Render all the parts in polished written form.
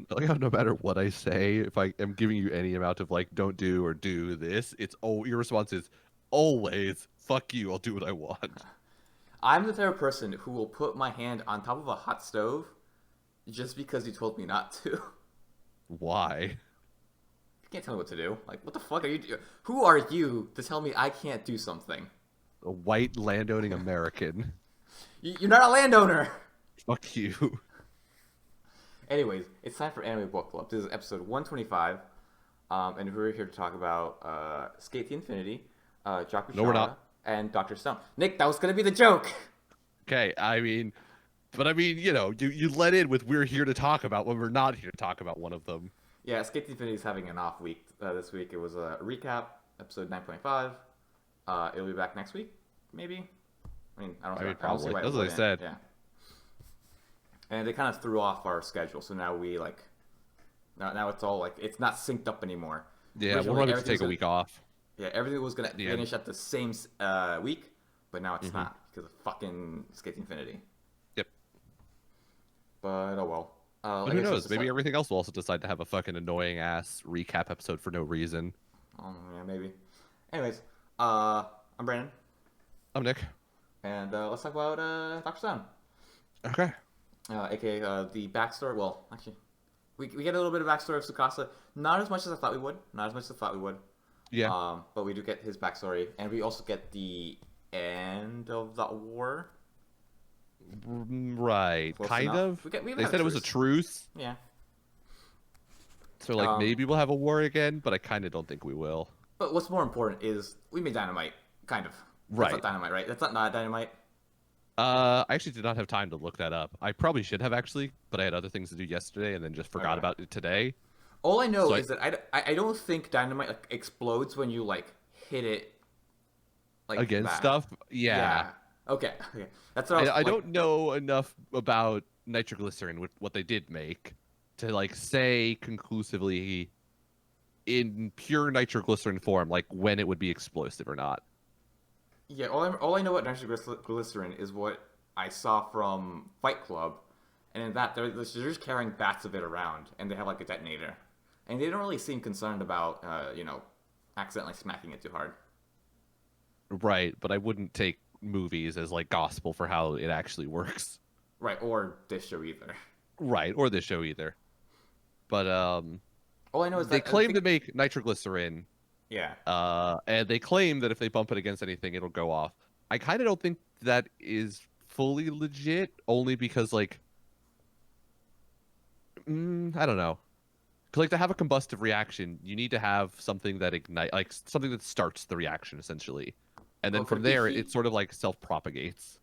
Like how no matter what I say, if I am giving you any amount of like don't do or do this, your response is always fuck you. I'll do what I want. I'm the type of person who will put my hand on top of a hot stove just because you told me not to. You Why? can't tell me what to do. Like, what the fuck are you doing? Who are you to tell me I can't do something? A white landowning American. You're not a landowner! Fuck you. Anyways, it's time for Anime Book Club. This is episode 125, and we're here to talk about Skate the Infinity, No, we're Jakushara, not. and Dr. Stone. Nick, that was gonna be the joke! Okay, you let in with we're here to talk about when we're not here to talk about one of them. Yeah, Skate the Infinity is having an off week this week. It was a recap, episode 9.5. It'll be back next week, maybe? I don't see Probably. why it That's what I wouldn't. said. Yeah. And they kind of threw off our schedule, so now now it's all like it's not synced up anymore. Yeah, we'll Originally, run to everything take was a week off. Yeah, everything was gonna Yeah. finish at the same week, but now it's hmm not because of fucking Skate the Infinity. Yep. But oh well. But I who guess knows? Maybe everything else will also decide to have a fucking annoying ass recap episode for no reason. Yeah, maybe. Anyways, I'm Brandon, I'm Nick. and let's talk about Dr. Stone, Okay. aka the backstory. Well, actually, we get a little bit of backstory of Tsukasa. Not as much as I thought we would. Not as much as I thought we would. Yeah. But we do get his backstory, and we also get the end of that war. Right. Close Kind enough. of. We They have said it was a truce, Yeah. so like Um, maybe we'll have a war again, but I kind of don't think we will. But what's more important is we made Dynamite, kind of. That's not Right. Dynamite, right? That's not Dynamite. I actually did not have time to look that up. I probably should have actually, but I had other things to do yesterday and then just forgot Okay. about it today. All I know So is that I don't think Dynamite like explodes when you like hit it like against that. stuff, yeah. Yeah. Okay. Okay. That's what I was I like. don't know enough about nitroglycerin with what they did make to like say conclusively in pure nitroglycerin form like when it would be explosive or not. Yeah. All I know about nitroglycerin is what I saw from Fight Club, and in that they're just carrying bats of it around, and they have like a detonator, and they don't really seem concerned about accidentally smacking it too hard. Right, but I wouldn't take movies as like gospel for how it actually works. Right. Or this show either. Right, or this show either. But All I know is they that claim to make nitroglycerin, yeah. and they claim that if they bump it against anything, it'll go off. I kind of don't think that is fully legit, only because like, I don't know. 'Cause, like to have a combustive reaction, you need to have something that ignite, like something that starts the reaction essentially, and then Well, could from it be there, heat? it sort of like self-propagates.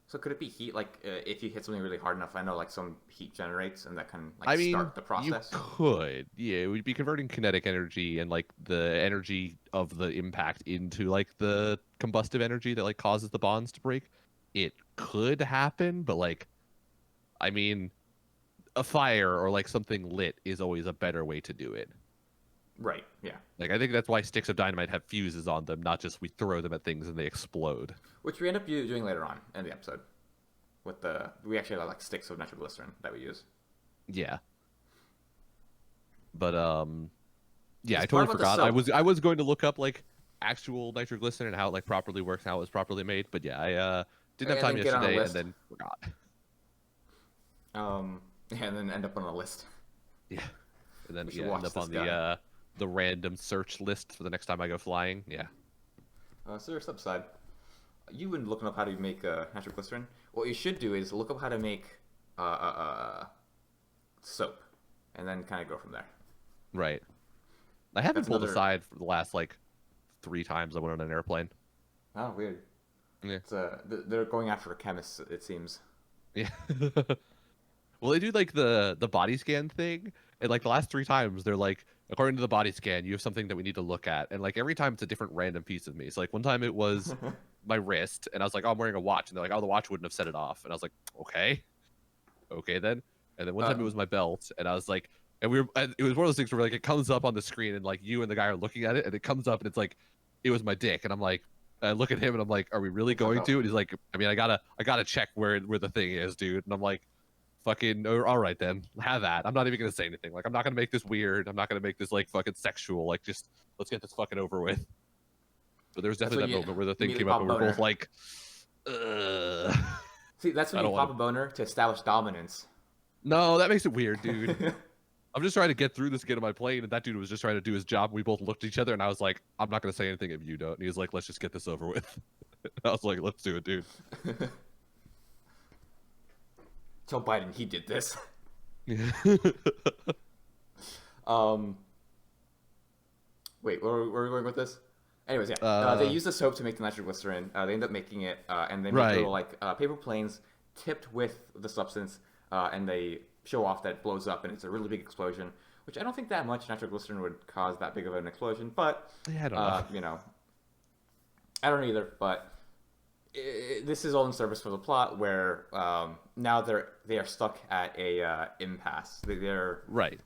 So could it be heat? Like if you hit something really hard enough, I know like some heat generates and that can like I mean, start the you process. could, yeah, it would be converting kinetic energy and like the energy of the impact into like the combustive energy that like causes the bonds to break. It could happen, but like, I mean, a fire or like something lit is always a better way to do it. Right. Yeah. Like, I think that's why sticks of dynamite have fuses on them, not just we throw them at things and they explode. Which we end up doing later on in the episode. With we actually have like sticks of nitroglycerin that we use. Yeah. But yeah, It's I part totally about the forgot. soap. I was going to look up like actual nitroglycerin and how it like properly works and how it was properly made, but yeah, I didn't have And time then get on a yesterday and list. then forgot. And then end up on a list. Yeah. And then We should yeah, watch end up this on guy. the random search list for the next time I go flying. Yeah. So there's upside. You've been looking up how to make nitroglycerin. What you should do is look up how to make soap, and then kind of go from there. Right. I haven't That's pulled another- aside for the last like 3 times I went on an airplane. Oh, weird. Yeah. It's they're going after chemists, it seems. Yeah. Well, they do like the body scan thing, and like the last 3 times they're like, according to the body scan, you have something that we need to look at, and like every time it's a different random piece of me. So like one time it was my wrist, and I was like, oh, I'm wearing a watch, and they're like, oh, the watch wouldn't have set it off, and I was like, okay then. And then one time it was my belt, and I was like, and it was one of those things where like it comes up on the screen, and like you and the guy are looking at it, and it comes up, and it's like, it was my dick, and I'm like. I look at him and I'm like, "Are we really going to?" And he's like, "I mean, I gotta check where the thing is, dude." And I'm like, fucking all right then, have that. I'm not even gonna say anything. Like I'm not gonna make this weird. I'm not gonna make this like fucking sexual. Like just let's get this fucking over with. But there was That's definitely when that moment where the you thing immediately came up pop a and we're both boner. like, Ugh. See, that's when I you don't pop want a boner to establish dominance. No, that makes it weird, dude. I'm just trying to get through this, get on my plane, and that dude was just trying to do his job. We both looked at each other, and I was like, I'm not gonna say anything if you don't. And he was like, let's just get this over with. I was like, let's do it, dude. Joe Biden, he did this. Yeah. Wait, where are we going with this? Anyways, yeah. They use the soap to make the nitroglycerin. They end up making it, and they make Right. little like paper planes tipped with the substance, and they show off that it blows up, and it's a really big explosion. Which I don't think that much nitroglycerin would cause that big of an explosion, but Yeah, I don't know. you know, I don't either. But this is all in service for the plot, where now they are stuck at a impasse. They're Right.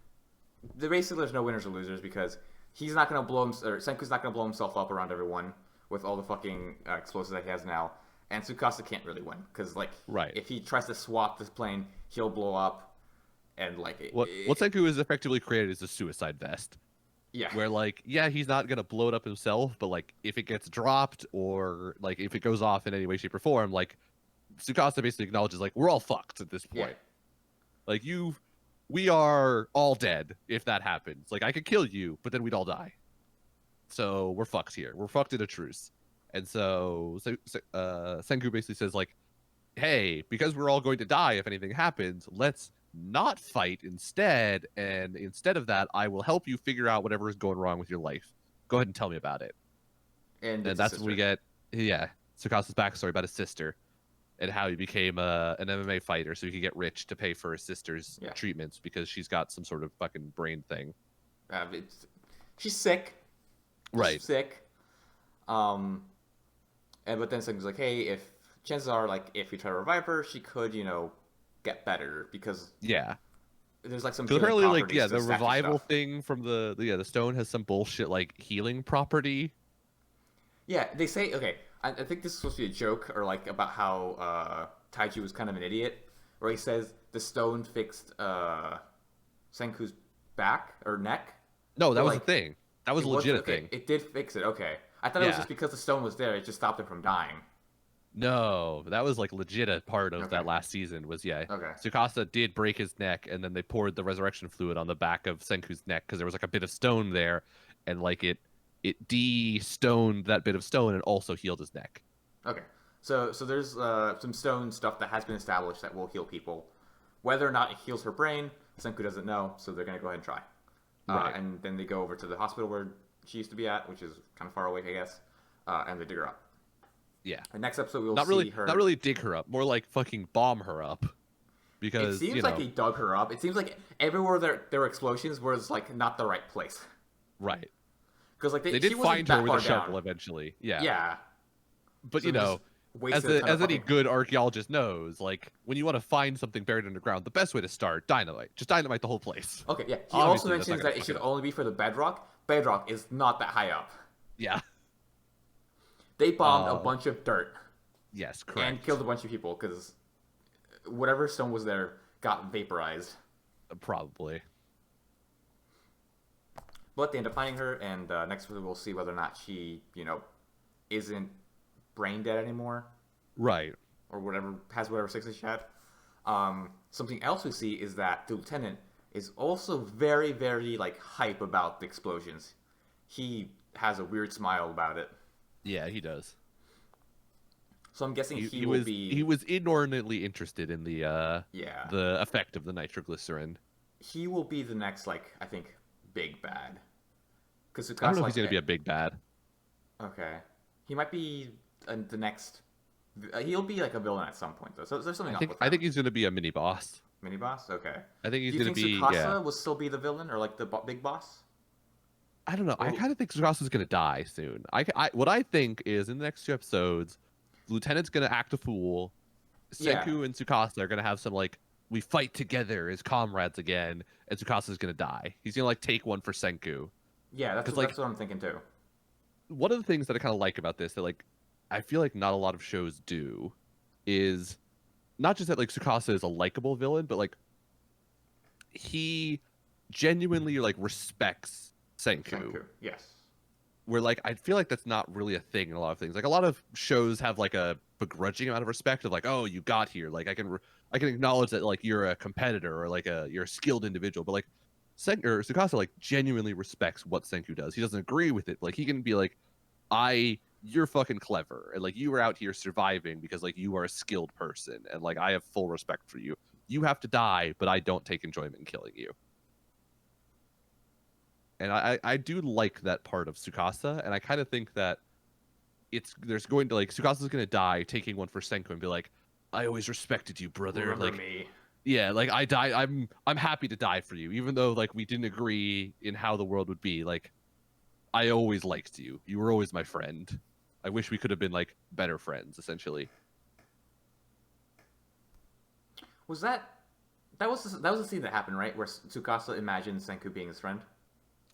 basically there's no winners or losers because he's not gonna blow him, or Senku's not gonna blow himself up around everyone with all the fucking explosives that he has now, and Tsukasa can't really win because like Right. if he tries to swap this plane, he'll blow up, and like What Senku is effectively created is a suicide vest. yeah, Where like, yeah, he's not gonna blow it up himself, but like if it gets dropped or like if it goes off in any way, shape, or form, like Tsukasa basically acknowledges like we're all fucked at this point. yeah. Like we are all dead if that happens. Like I could kill you, but then we'd all die. So we're fucked here. We're fucked in a truce. And so Senku basically says like, hey, because we're all going to die if anything happens, let's not fight instead. And instead of that, I will help you figure out whatever is going wrong with your life. Go ahead and tell me about it. And And that's when we get, Tsukasa's backstory about his sister and how he became an MMA fighter so he could get rich to pay for his sister's Yeah. treatments because she's got some sort of fucking brain thing. She's sick. Right. She's sick. But then Senku's like, hey, if chances are like if we try to revive her, she could get better because Yeah. there's like some Because healing apparently, like, properties yeah, to the statue revival stuff. thing from the stone has some bullshit like healing property. Yeah, they say okay. I think this is supposed to be a joke or like about how Taiji was kind of an idiot, where he says the stone fixed Senku's back or neck. No, that But, was like, the thing. That was a legit okay, thing. it did fix it. Okay, I thought it was Yeah. just because the stone was there. It just stopped him from dying. No, that was like legit a part of Okay. that last season was Okay. Tsukasa did break his neck and then they poured the resurrection fluid on the back of Senku's neck because there was like a bit of stone there and like it de-stoned that bit of stone and also healed his neck. Okay. So there's some stone stuff that has been established that will heal people. Whether or not it heals her brain, Senku doesn't know, so they're gonna go ahead and try. Right. And then they go over to the hospital where she used to be at, which is kind of far away, I guess. And they dig her up. Yeah. The next episode we'll Not see really her. not really dig her up, more like fucking bomb her up. It Because seems like he dug her up. It seems like everywhere there were explosions was like not the right place. right. Because like They she did wasn't find that her with far a shovel down. eventually. Yeah. Yeah. But So you they know, just wasted a ton of as any fucking- good archaeologist knows, like when you want to find something buried underground, the best way to start, dynamite. Just dynamite the whole place. Okay, yeah. He Obviously, also that's not mentions gonna that it fuck should it up. only be for the bedrock. Bedrock is not that high up. Yeah. They bombed a bunch of dirt Yes, correct. and killed a bunch of people because whatever stone was there got vaporized. Probably. But they end up finding her, and next week we'll see whether or not she, isn't brain dead anymore Right. or whatever, has whatever sickness she had. Something else we see is that the lieutenant is also very, very like hype about the explosions. He has a weird smile about it. Yeah, he does. So I'm guessing he was will be. he was inordinately interested in the Yeah. the effect of the nitroglycerin. He will be the next, like, I think, big bad. Because I don't know if he's gonna be a big bad. Okay. He might be the next. He'll be like a villain at some point, though. So there's something up with that. I think he's gonna be a mini boss. Mini boss. Okay. I think he's Do you gonna think be Tsukasa will still be the villain or like the big boss? I don't know. I Or- kind of think Tsukasa's gonna die soon. What I think is in the next 2 episodes, the Lieutenant's gonna act a fool. Yeah. Senku and Tsukasa are gonna have some like we fight together as comrades again, and Tsukasa's gonna die. He's gonna like take one for Senku. Yeah, that's 'Cause, what, like- that's what I'm thinking too. One of the things that I kind of like about this that like I feel like not a lot of shows do is not just that like Tsukasa is a likable villain, but like he genuinely like respects Senku. Senku, yes. Where like I feel like that's not really a thing in a lot of things. Like a lot of shows have like a begrudging amount of respect of like, oh, you got here. Like I can acknowledge that like you're a competitor or like you're a skilled individual, but like Tsukasa like genuinely respects what Senku does. He doesn't agree with it. Like he can be like, you're fucking clever and like you were out here surviving because like you are a skilled person and like I have full respect for you. You have to die, but I don't take enjoyment in killing you. And I do like that part of Tsukasa, and I kind of think that there's going to like Tsukasa's going to die taking one for Senku and be like, I always respected you, brother. Remember Like, me. yeah, like I die. I'm happy to die for you, even though like we didn't agree in how the world would be. Like, I always liked you. You were always my friend. I wish we could have been like better friends, essentially. Was that that was the scene that happened, right? Where Tsukasa imagined Senku being his friend.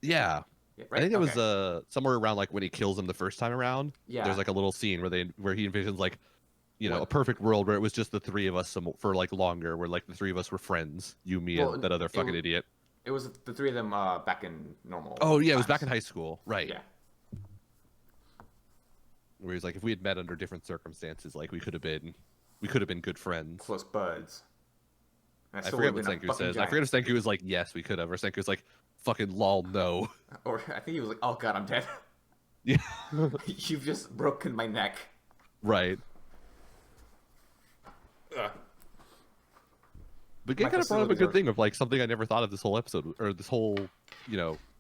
Yeah, Yeah, I right. think it was Okay. somewhere around like when he kills him the first time around. Yeah. There's like a little scene where he envisions like a What? perfect world where it was just the three of us for like longer, where like the three of us were friends, you, me, and Well, that other fucking idiot. it was the three of them back in normal Oh yeah, it was back in times. high school, right? Yeah. Where he's like, if we had met under different circumstances, like we could have been good friends. Close buds. And I I still would forget have what been a Senku fucking says. I giant. forget if Senku was like, yes, we could have, or Senku's like, fucking lol, no. Or I think he was like, oh god, I'm dead. Yeah, You've just broken my neck. right. Ugh. But My Gay kind of brought up a facilities good are thing of like something I never thought of this whole episode or this whole,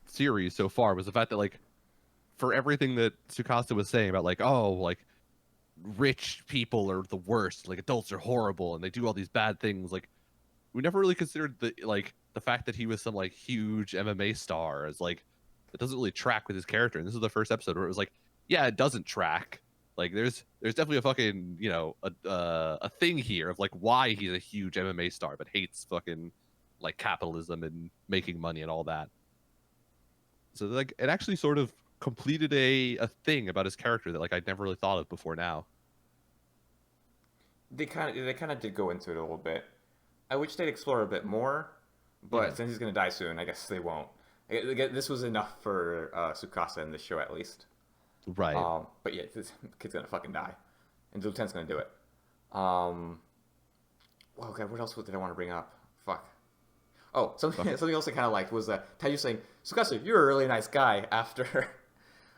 series so far was the fact that like for everything that Tsukasa was saying about like, oh, like rich people are the worst, like adults are horrible and they do all these bad things, like we never really considered the fact that he was some like huge MMA star as like it doesn't really track with his character. And this is the first episode where it was like, yeah, it doesn't track. Like there's definitely a fucking a thing here of like why he's a huge MMA star but hates fucking like capitalism and making money and all that. So like it actually sort of completed a thing about his character that like I'd never really thought of before now. they kind of did go into it a little bit. I wish they'd explore a bit more, Hmm. but since he's gonna die soon, I guess they won't. This was enough for Tsukasa in this show at least. Right. But yeah, this kid's gonna fucking die, and the lieutenant's gonna do it. Um, oh god, what else did I want to bring up? Fuck. Oh, something Fuck. something else I kind of liked was Taiju saying, "Tsukasa, you're a really nice guy." After,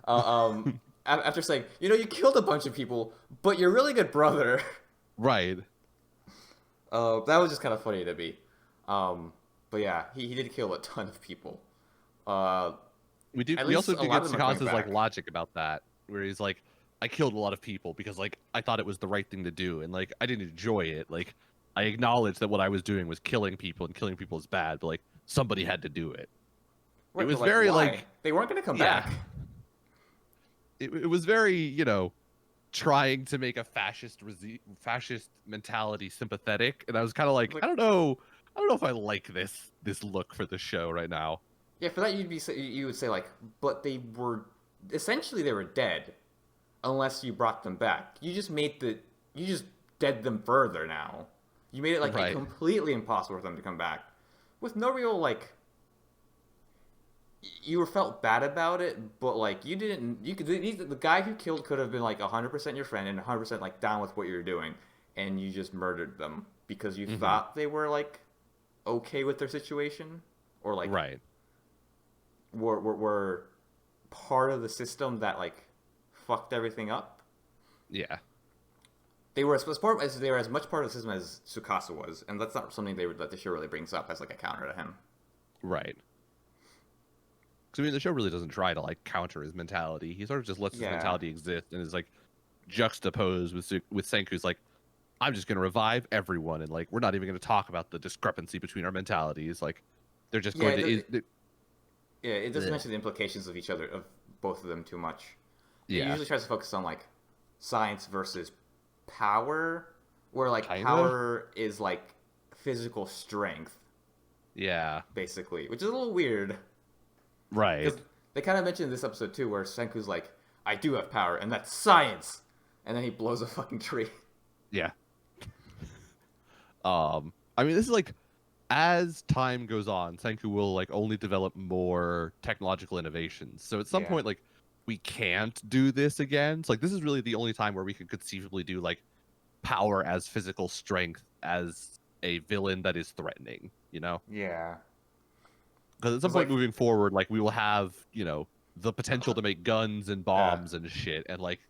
after saying, you killed a bunch of people, but you're a really good brother. Right. That was just kind of funny to me. But yeah, he did kill a ton of people. Uh, at We least also a do lot get of them are coming Tsukasa's like back. logic about that, where he's like, I killed a lot of people because like I thought it was the right thing to do, and like I didn't enjoy it. Like I acknowledged that what I was doing was killing people, and killing people is bad, but like somebody had to do it. It Right, was but like, very why? like, They weren't gonna come yeah, back. it was very trying to make a fascist mentality sympathetic, and I was kind of like, Like, I don't know if I like this look for the show right now. yeah, for that you would say like, but they were dead, unless you brought them back. You just dead them further now. You made it like Right. completely impossible for them to come back, with no real like. You were felt bad about it, but like you didn't. You could the guy who killed could have been like 100% your friend and 100% like down with what you were doing, and you just murdered them because you Hmm. thought they were like okay with their situation, or like Right. were part of the system that like fucked everything up. Yeah. They were they were as much part of the system as Tsukasa was, and that's not something that the show really brings up as like a counter to him. Right. Because I mean, the show really doesn't try to like counter his mentality. He sort of just lets his Yeah, mentality exist and is like juxtaposed with Senku's like, I'm just gonna revive everyone, and like we're not even gonna talk about the discrepancy between our mentalities. Like they're just yeah, going to yeah. It doesn't Ugh. mention the implications of each other of both of them too much. It Yeah, usually tries to focus on like science versus power, where like kinda. power is like physical strength, Yeah, basically, which is a little weird. right. Because they kind of mentioned in this episode too, where Senku's like, "I do have power, and that's science," and then he blows a fucking tree. Yeah, I mean, this is like as time goes on, Senku will like only develop more technological innovations. So at some Yeah. point, like we can't do this again. So like this is really the only time where we could conceivably do like power as physical strength as a villain that is threatening. You know, Yeah. because at some Because point like, moving forward, like we will have the potential to make guns and yeah. bombs and shit, and like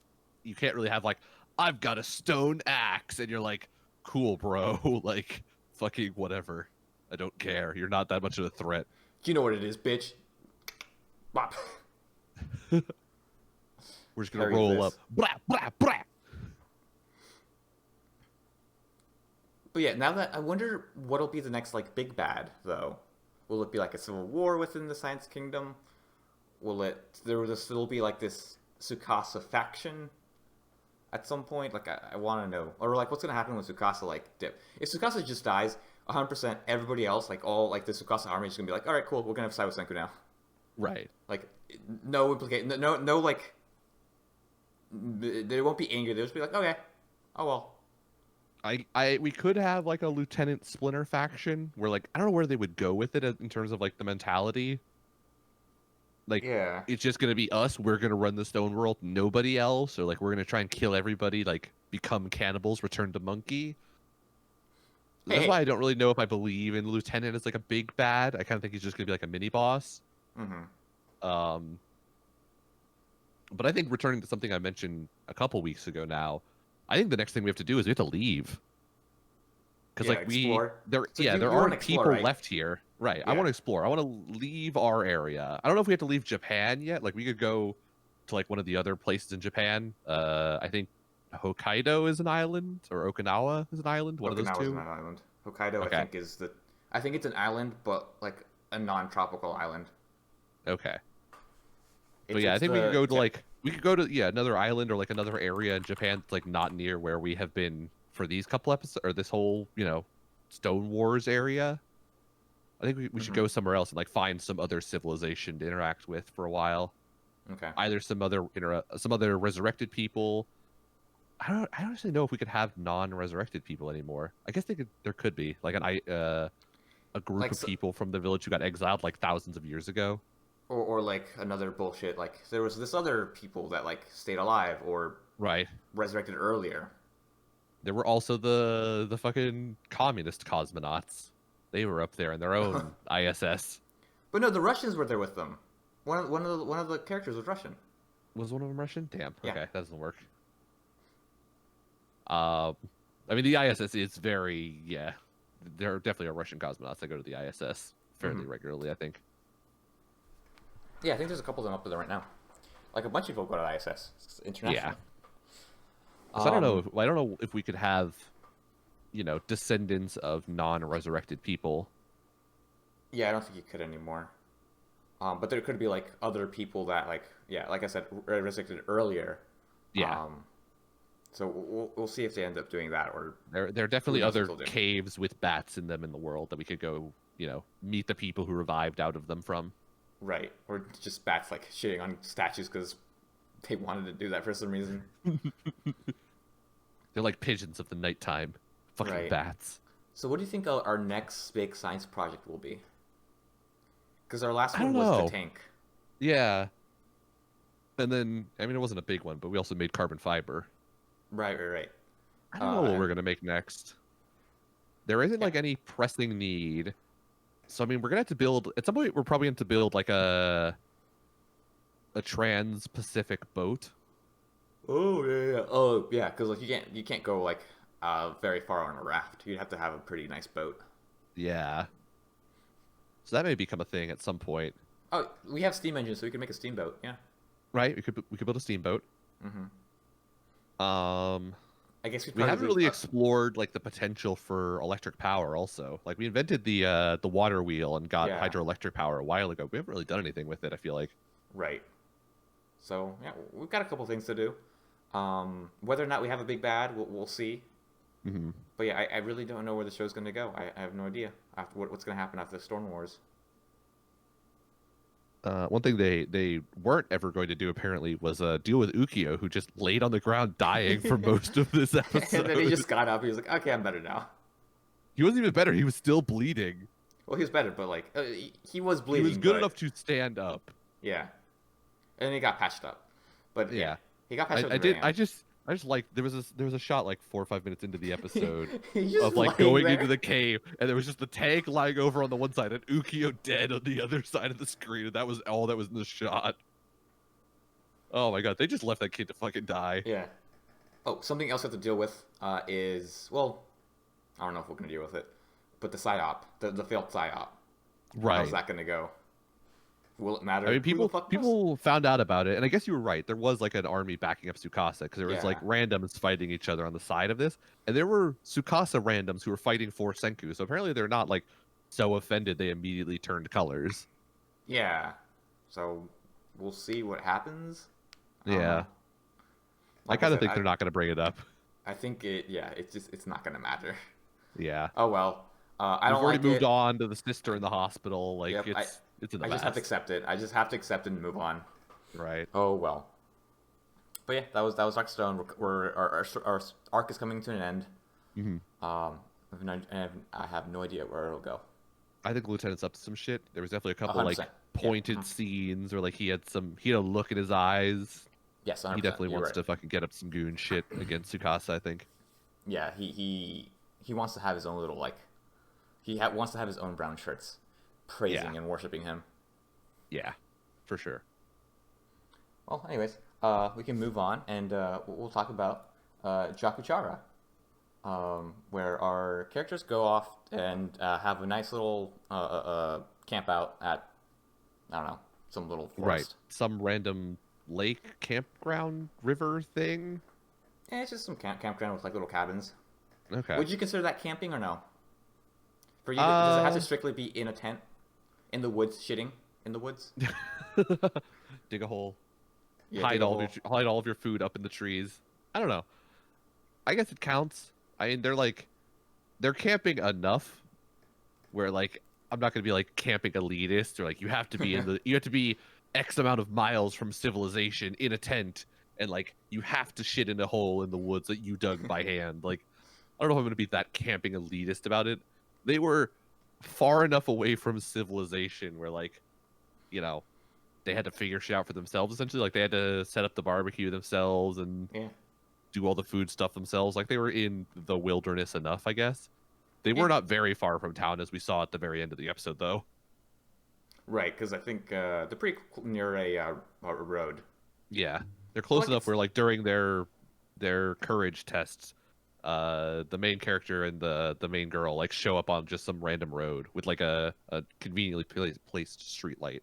you can't really have like I've got a stone axe, and you're like, cool, bro, like fucking whatever. I don't Yeah. care. You're not that much of a threat. You know what it is, bitch. Bop. We're just gonna Parry roll up. this. Blah blah blah. But yeah, now that I wonder what'll be the next like big bad though. Will it be like a civil war within the Science Kingdom? Will still be like this Tsukasa faction at some point? Like I want to know, or like what's gonna happen when Tsukasa like dip? If Tsukasa just dies, 100%, everybody else, like all like the Tsukasa army is gonna be like, all right, cool, we're gonna have side with Senku now. Right. Like no implicate, no like there won't be anger. They'll just be like, okay, oh well. We could have like a Lieutenant Splinter faction where like I don't know where they would go with it in terms of like the mentality. Like Yeah. it's just gonna be us. We're gonna run the stone world. Nobody else. Or like we're gonna try and kill everybody. Like become cannibals. Return to monkey. That's Hey. why I don't really know if I believe in Lieutenant as like a big bad. I kind of think he's just gonna be like a mini boss. Mm-hmm. Um, but I think returning to something I mentioned a couple weeks ago now, I think the next thing we have to do is we have to leave. Because Yeah, like explore. there So yeah, you there want aren't to explore, people right? left here. Right. I Yeah. want to explore. I want to leave our area. I don't know if we have to leave Japan yet. Like we could go to like one of the other places in Japan. I think Hokkaido is an island or Okinawa is an island. One of those Okinawa's two. not an island. Hokkaido, I Okay. think, I think it's an island, but like a non-tropical island. Okay. But It's yeah, I it's think we could the go to yeah. like we could go to another island or like another area in Japan that's like not near where we have been for these couple episodes or this whole Stone Wars area. I think we should Mm-hmm. go somewhere else and like find some other civilization to interact with for a while. Okay. Either some other resurrected people. I don't actually know if we could have non-resurrected people anymore. I guess there could be like a group Like of people from the village who got exiled like thousands of years ago. or like another bullshit. Like there was this other people that like stayed alive or Right. resurrected earlier. There were also the fucking communist cosmonauts. They were up there in their own ISS. But no, the Russians were there with them. One of the characters was Russian. Was one of them Russian? Damn. Yeah. Okay, that doesn't work. I mean the ISS is very There definitely are Russian cosmonauts that go to the ISS fairly regularly. I think. Yeah, I think there's a couple of them up there right now. Like a bunch of people go to the ISS. It's international. So I don't know if we could have, descendants of non-resurrected people. Yeah, I don't think you could anymore. But there could be like other people that like like I said, resurrected earlier. Yeah. So we'll see if they end up doing that or There are definitely knows what other they'll do. caves with bats in them in the world that we could go, meet the people who revived out of them from. right or just bats like shitting on statues because they wanted to do that for some reason. They're like pigeons of the nighttime. Fucking Right. bats. So what do you think our next big science project will be? Because our last I one don't was know. the tank. Yeah. And then, I mean, it wasn't a big one, but we also made carbon fiber. Right. I don't know what and- we're going to make next. There isn't Yeah. like any pressing need. So, I mean, we're going to have to build, at some point, we're probably going to build like a trans-Pacific boat. Oh yeah. Oh yeah, because like you can't go like very far on a raft. You'd have to have a pretty nice boat. Yeah. So that may become a thing at some point. Oh, we have steam engines, so we can make a steamboat. Yeah. Right? We could build a steamboat. Mm-hmm. Um, I guess we probably haven't really explored like the potential for electric power also. Like we invented the water wheel and got Yeah. hydroelectric power a while ago. We haven't really done anything with it, I feel like. Right. So yeah, we've got a couple things to do. Whether or not we have a big bad, we'll see. Mm-hmm. But yeah, I really don't know where the show's going to go. I have no idea after what's going to happen after the Storm Wars. One thing they weren't ever going to do apparently was deal with Ukio, who just laid on the ground dying for most of this episode. And then he just got up. He was like, "Okay, I'm better now." He wasn't even better. He was still bleeding. Well, he was better, but like he was He bleeding. was good but, enough to stand up. Yeah, and he got patched up. But yeah, he got patched up. I did. I just like there was a shot like 4 or 5 minutes into the episode He's just of like laying going there. into the cave, and there was just the tank lying over on the one side and Ukyo dead on the other side of the screen, and that was all that was in the shot. Oh my god, they just left that kid to fucking die. Yeah. Oh, something else we have to deal with is, well, I don't know if we're gonna deal with it, but the psyop, the failed psyop. Right. How's that gonna go? Will it matter? I mean, Who the fuck knows? people found out about it, and I guess you were right. There was like an army backing up Tsukasa because there was Yeah. like randoms fighting each other on the side of this, and there were Tsukasa randoms who were fighting for Senku. So apparently they're not like so offended they immediately turned colors. Yeah. So we'll see what happens. I don't Yeah, know. I Like kind of said, think they're not going to bring it up. I think it's not gonna matter. Yeah, Oh well. I we've don't already like moved it. on to the sister in the hospital. Like Yep, it's in the I just have to past. accept it. I just have to accept it and move on. Right. Oh well. But yeah, that was Dark Stone. Our arc is coming to an end. Hmm. And I have no idea where it'll go. I think Lieutenant's up to some shit. There was definitely a couple like 100%. pointed Yeah. scenes where like he had a look in his eyes. Yes, 100%. He definitely You're wants right. to fucking get up some goon shit against Tsukasa, I think. Yeah, he wants to have his own little like. Wants to have his own brown shirts, praising and worshiping him. Yeah, for sure. Well, anyways, we can move on and we'll talk about Jakuchara, where our characters go off and have a nice little camp out at, I don't know, some little forest. Right. Some random lake, campground, river thing. Yeah, it's just some campground with like little cabins. Okay. Would you consider that camping or no? For you, does it have to Uh, strictly be in a tent, in the woods, shitting in the woods? Dig a hole. Yeah, hide dig a all hole. hide all of your food up in the trees. I don't know. I guess it counts. I mean, they're camping enough where like I'm not gonna be like camping elitist or like you have to be you have to be X amount of miles from civilization in a tent and like you have to shit in a hole in the woods that you dug by hand. Like I don't know if I'm gonna be that camping elitist about it. They were far enough away from civilization where like, you know, they had to figure shit out for themselves essentially. Like they had to set up the barbecue themselves and Yeah. do all the food stuff themselves. Like they were in the wilderness enough, I guess. They Yeah. were not very far from town as we saw at the very end of the episode though. Right, because I think they're pretty near a road. Yeah. They're close Like enough it's- where like during their courage tests, the main character and the main girl like show up on just some random road with like a conveniently placed street light.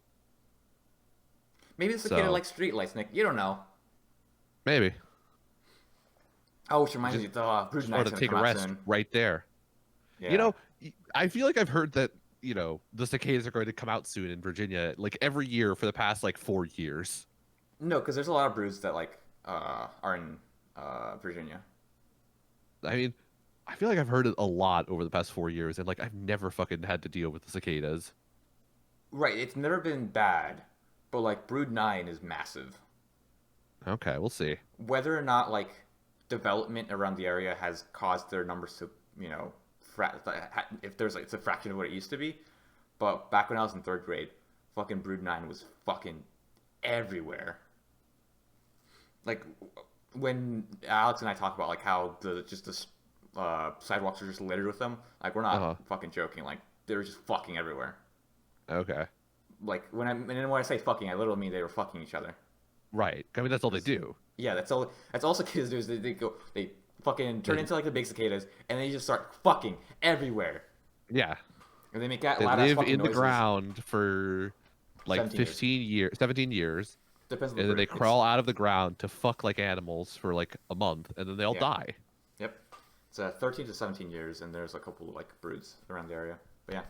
Maybe the cicada So- like streetlights, Nick. You don't know. Maybe. Oh, which reminds me, the Brood Just Knight's want to gonna take come a out rest soon. right there. Yeah. You know, I feel like I've heard that, you know, the cicadas are going to come out soon in Virginia, like every year for the past like 4 years. No, because there's a lot of broods that like are in Virginia. I mean, I feel like I've heard it a lot over the past 4 years, and like I've never fucking had to deal with the cicadas. Right, it's never been bad, but like Brood 9 is massive. Okay, we'll see. Whether or not like development around the area has caused their numbers to, you know, if there's like it's a fraction of what it used to be, but back when I was in 3rd grade, fucking Brood 9 was fucking everywhere. Like when Alex and I talk about like how the sidewalks are just littered with them, like we're not fucking joking. Like they were just fucking everywhere. Okay. Like when I say fucking, I literally mean they were fucking each other. Right. I mean, that's all they do. Yeah, that's all. That's all cicadas do is they fucking turn into like the big cicadas, and they just start fucking everywhere. Yeah. And they make They loud live fucking in the noises. ground for like 17 years. 15 years, 17 years, Depends on the and then they breed. crawl out of the ground to fuck like animals for like a month, and then they all Yeah. die. Yep. It's 13 to 17 years, and there's a couple of like broods around the area. But yeah,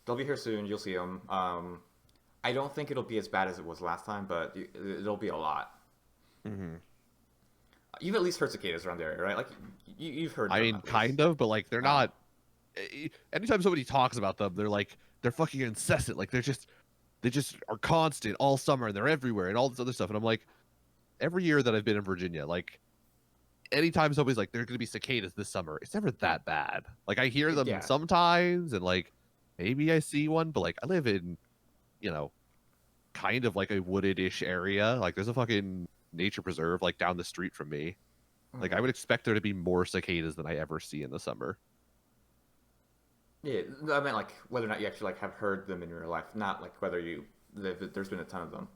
they'll be here soon. You'll see them. I don't think it'll be as bad as it was last time, but it'll be a lot. Mm-hmm. You've at least heard cicadas around the area, right? Like you've heard. I them mean, at least. kind of, but like they're not. Anytime somebody talks about them, they're like they're fucking incessant. Like they just are constant all summer, and they're everywhere, and all this other stuff. And I'm like, every year that I've been in Virginia, like anytime somebody's like, "There's gonna be cicadas this summer," it's never that bad. Like I hear them Yeah. sometimes, and like maybe I see one, but like I live in, you know, kind of like a wooded-ish area. Like there's a fucking nature preserve like down the street from me. Like I Mhm. would expect there to be more cicadas than I ever see in the summer. Yeah, I meant like whether or not you actually like have heard them in real life, not like whether there's been a ton of them.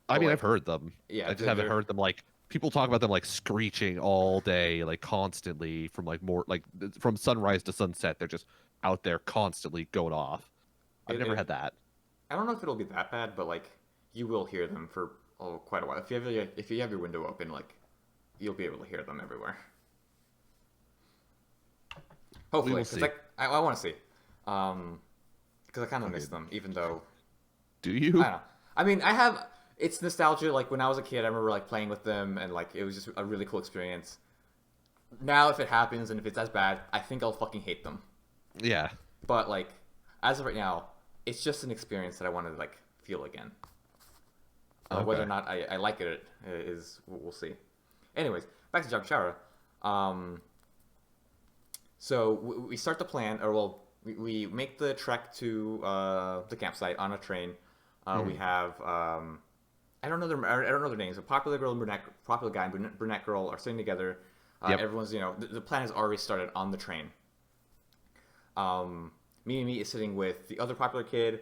I But mean, I've like, heard them. yeah, I just haven't they're heard them like people talk about them like screeching all day, like constantly from like more like from sunrise to sunset. They're just out there constantly going off. I've never it had that. I don't know if it'll be that bad, but like you will hear them for quite a while. If you have your window open, like you'll be able to hear them everywhere. We Hopefully, will because see. I want to see, because I kind of I miss mean, them, even though do I you? don't know. I mean, I have it's nostalgia. Like when I was a kid, I remember like playing with them, and like it was just a really cool experience. Now, if it happens and if it's as bad, I think I'll fucking hate them. Yeah. But like, as of right now, it's just an experience that I want to like feel again. Whether Okay. or not I like it is we'll see. Anyways, back to Jagushara. Um, so we start the plan, or well, we make the trek to the campsite on a train. We Mhm. have I don't know their names. A popular girl and popular guy and brunette girl are sitting together. Yep. Everyone's the plan has already started on the train. Mimi is sitting with the other popular kid,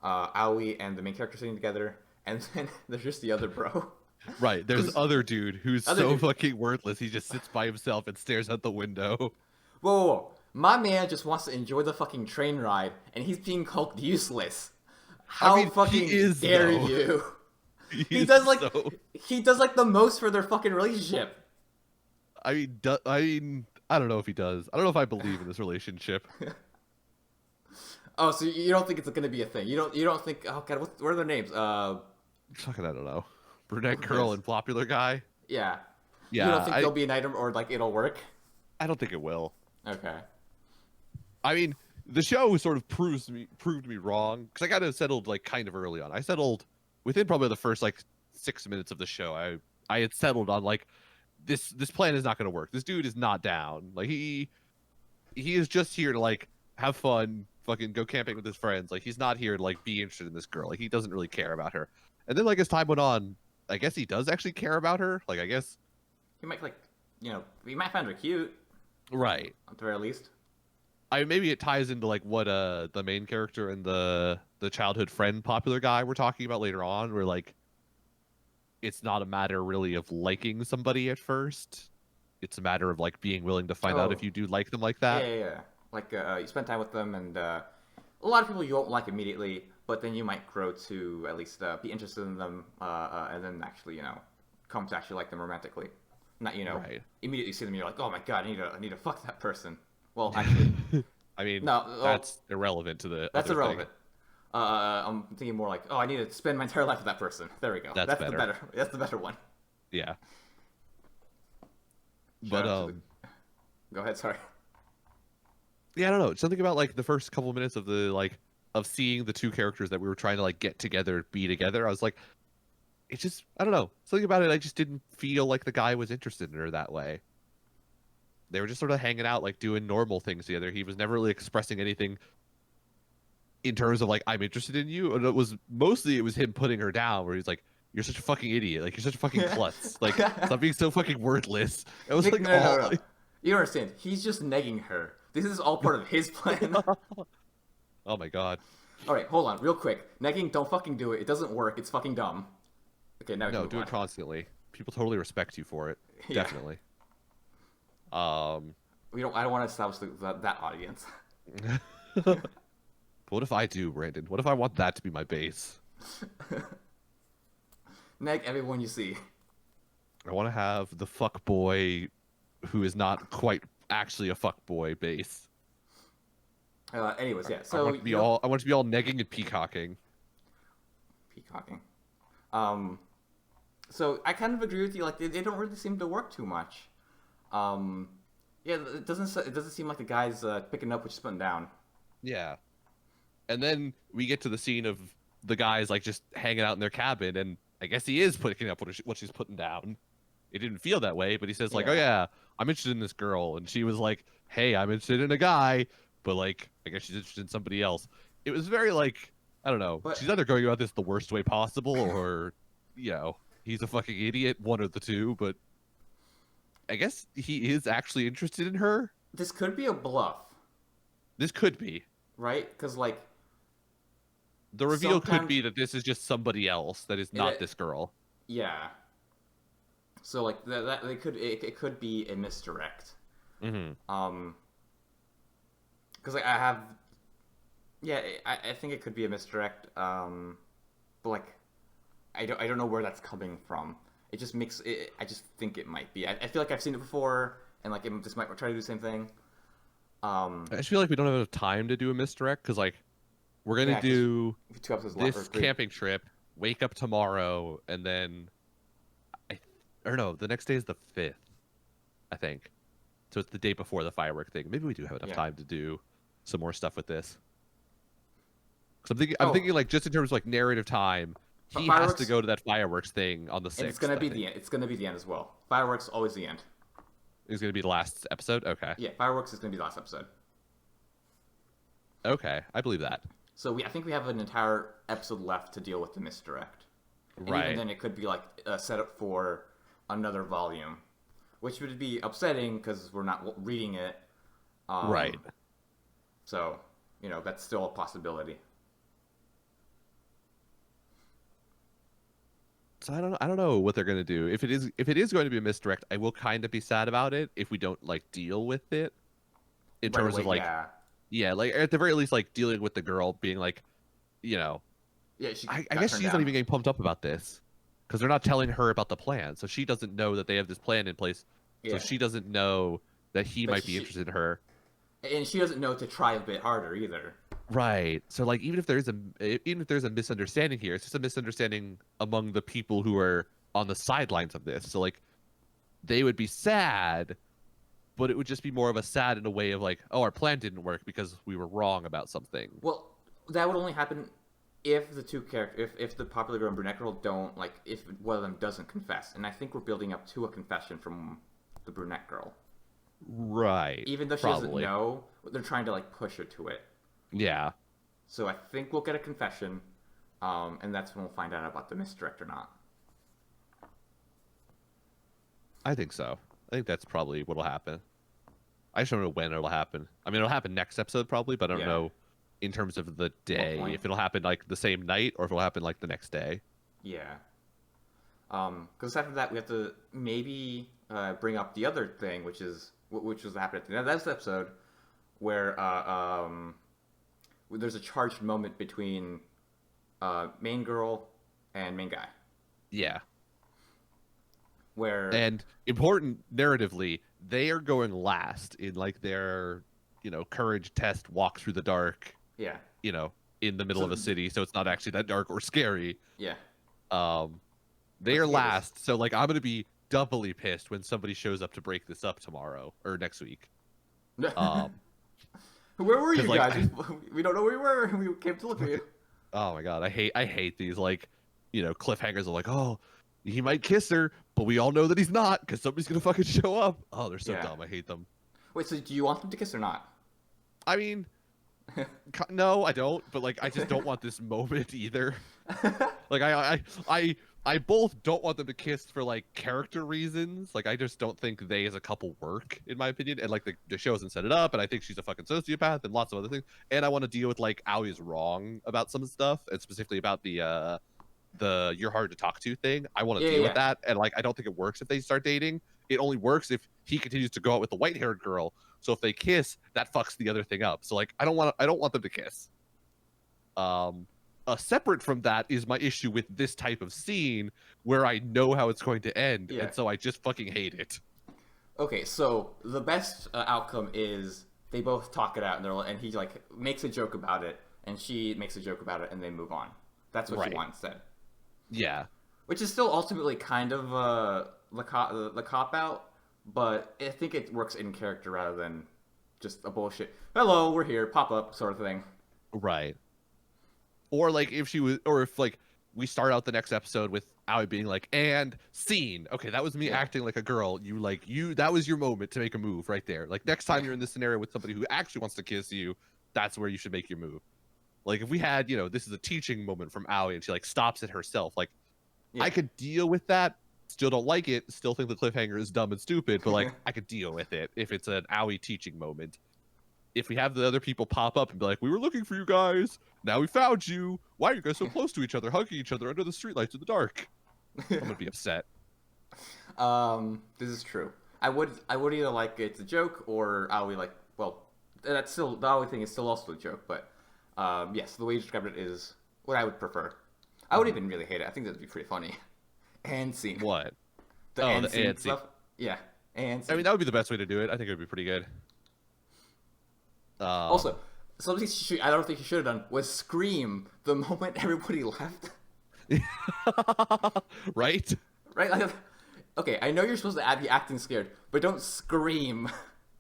Aoi and the main character sitting together, and then there's just the other bro, Right. There's who's other dude who's other so dude. fucking worthless. He just sits by himself and stares out the window. Whoa. My man just wants to enjoy the fucking train ride, and he's being called useless. I How mean, he fucking is dare though. you? He He is does like so. he does like the most for their fucking relationship. I don't know if he does. I don't know if I believe in this relationship. Oh, so you don't think it's gonna be a thing? You don't think? Oh god, what are their names? Fucking, I don't know. Brunette Who girl cares? and popular guy. Yeah, you don't Yeah, think there'll be an item or like it'll work? I don't think it will. Okay. I mean, the show sort of proved me wrong because I got it settled like kind of early on. I settled within probably the first like 6 minutes of the show. I had settled on like this plan is not going to work. This dude is not down. Like he is just here to like have fun, fucking go camping with his friends. Like he's not here to like be interested in this girl. Like he doesn't really care about her. And then like as time went on, I guess he does actually care about her. Like I guess He might like, he might find her cute right. at the very least. I maybe it ties into like what the main character and the childhood friend popular guy we're talking about later on, where like it's not a matter really of liking somebody at first. It's a matter of like being willing to find out Oh, if you do like them like yeah, that. yeah, yeah. Like you spend time with them, and a lot of people you won't like immediately, but then you might grow to at least be interested in them, and then actually, come to actually like them romantically. Not, Right. immediately see them, you're like, oh my god, I need to fuck that person. Well, actually, I mean, no, well, that's irrelevant to the that's other thing. irrelevant. I'm thinking more like, oh, I need to spend my entire life with that person. There we go. That's better. That's the better one. Yeah. Shout But out to the. Go ahead, sorry. yeah, I don't know. Something about like the first couple of minutes of the like of seeing the two characters that we were trying to like get together, be together. I was like, it's just I don't know. Something about it I just didn't feel like the guy was interested in her that way. They were just sort of hanging out, like doing normal things together. He was never really expressing anything in terms of like I'm interested in you. And it was him putting her down, where he's like, "You're such a fucking idiot. Like you're such a fucking klutz. Like stop being so fucking worthless." It was Nick, like no, no, all. no. You don't understand. He's just negging her. This is all part of his plan. Oh my god. All right, hold on, real quick. Negging, don't fucking do it. It doesn't work. It's fucking dumb. Okay, now we can No, move do on. it constantly. People totally respect you for it. Yeah, Definitely. Um. I don't want to establish that audience. But what if I do, Brandon? What if I want that to be my base? Neg everyone you see. I want to have the fuck boy who is not quite actually a fuck boy base. Anyways, yeah. I So want to be all I want to be all negging and peacocking. peacocking. Um, so I kind of agree with you. Like they don't really seem to work too much. Um, yeah, it doesn't seem like the guy's picking up what she's putting down. Yeah. And then we get to the scene of the guys like just hanging out in their cabin, and I guess he is picking up what she's putting down. it didn't feel that way, but he says like, "Oh Yeah. yeah, I'm interested in this girl," and she was like, "Hey, I'm interested in a guy," but like, I guess she's interested in somebody else. It was very like, I don't know. But She's either going about this the worst way possible, or, you know, he's a fucking idiot. One of the two, but I guess he is actually interested in her. this could be a bluff, This could be. right? Because like The reveal could sometimes be that this is just somebody else that is not it, this girl. yeah. So like that it could be a misdirect. Mm-hmm. Because like I have, yeah, I think it could be a misdirect. But like I don't know where that's coming from. It just makes it. I just think it might be. I feel like I've seen it before, and like this might try to do the same thing. I just feel like we don't have enough time to do a misdirect because like we're gonna Yeah, 'cause do 2 episodes left or this 3. camping trip, wake up tomorrow, and then or no, the next day is the 5th, I think. So it's the day before the firework thing. Maybe we do have enough Yeah. time to do some more stuff with this. Because I'm Oh. thinking like just in terms of like narrative time, But he has to fireworks- go to that fireworks thing on the 6th. And it's gonna be I the think. end. It's gonna be the end as well. Fireworks always the end. It's gonna be the last episode. Okay. Yeah, fireworks is gonna be the last episode. Okay, I believe that. So I think we have an entire episode left to deal with the misdirect. And Right. even then, it could be like a setup for another volume, which would be upsetting because we're not reading it. Right. So that's still a possibility. So I don't know what they're gonna do. If it is going to be a misdirect, I will kind of be sad about it if we don't like deal with it in Right terms away, of like yeah, like at the very least like dealing with the girl being like, yeah. She I got guess turned she's down. not even getting pumped up about this because they're not telling her about the plan, so she doesn't know that they have this plan in place. So Yeah. she doesn't know that he But might be interested in her. And she doesn't know to try a bit harder either. Right. So like even if there's a misunderstanding here, it's just a misunderstanding among the people who are on the sidelines of this. So like they would be sad, but it would just be more of a sad in a way of like, oh, our plan didn't work because we were wrong about something. Well, that would only happen if the two characters, if the popular girl and brunette girl don't like, if one of them doesn't confess. And I think we're building up to a confession from the brunette girl. Right. Even though she probably. doesn't know, they're trying to like push her to it. Yeah. So I think we'll get a confession, and that's when we'll find out about the misdirect or not. I think so. I think that's probably what'll happen. I just don't know when it'll happen. I mean, it'll happen next episode probably, but I don't Yeah. know in terms of the day point? if it'll happen like the same night or if it'll happen like the next day. Yeah. Because after that, we have to maybe bring up the other thing, which was happening at the end of this episode, where there's a charged moment between main girl and main guy, Yeah. where And important narratively, they are going last in like their, courage test walk through the dark, yeah, in the middle So- of a city, so it's not actually that dark or scary. yeah, They are Let's hear this. last, so like I'm gonna be doubly pissed when somebody shows up to break this up tomorrow or next week. Um, where were you 'cause, like, guys? We don't know where we were. We came to look for you. oh my god, I hate these like, cliffhangers of like, oh, he might kiss her, but we all know that he's not because somebody's gonna fucking show up. Oh, they're so Yeah. dumb. I hate them. Wait, so do you want them to kiss or not? I mean, no, I don't. But like, I just don't want this moment either. Like, I both don't want them to kiss for like character reasons. Like, I just don't think they as a couple work, in my opinion. And like, the show hasn't set it up, and I think she's a fucking sociopath and lots of other things. And I want to deal with like Aoi's wrong about some stuff, and specifically about the you're hard to talk to thing. I want to Yeah, deal yeah. with that, and like, I don't think it works if they start dating. It only works if he continues to go out with the white-haired girl. So if they kiss, that fucks the other thing up. So like, I don't want them to kiss. Separate from that is my issue with this type of scene where I know how it's going to end, Yeah. and so I just fucking hate it. Okay, so the best outcome is they both talk it out, and he like makes a joke about it, and she makes a joke about it, and they move on. That's what Right. she wants said. Yeah. Which is still ultimately kind of the cop out, but I think it works in character rather than just a bullshit. Hello, we're here, pop up sort of thing. Right. Or like if she was, or if like we start out the next episode with Aoi being like, and scene. Okay, that was me Yeah. acting like a girl. That was your moment to make a move right there. Like next time you're in this scenario with somebody who actually wants to kiss you, that's where you should make your move. Like if we had, this is a teaching moment from Aoi and she like stops it herself. Like Yeah. I could deal with that. Still don't like it. Still think the cliffhanger is dumb and stupid, but like I could deal with it if it's an Aoi teaching moment. If we have the other people pop up and be like, we were looking for you guys. Now we found you. Why are you guys so close to each other, hugging each other under the streetlights in the dark? I'm gonna be upset. This is true. I would either like it's a joke or Aoi like, well, that's still, the Aoi thing is still also a joke, but yes, the way you described it is what I would prefer. I would even really hate it. I think that'd be pretty funny. And scene. What? The and scene stuff. Yeah. And scene. I mean, that would be the best way to do it. I think it would be pretty good. Also, something I don't think you should have done was scream the moment everybody left. Right? Right? Like, okay, I know you're supposed to be acting scared, but don't scream.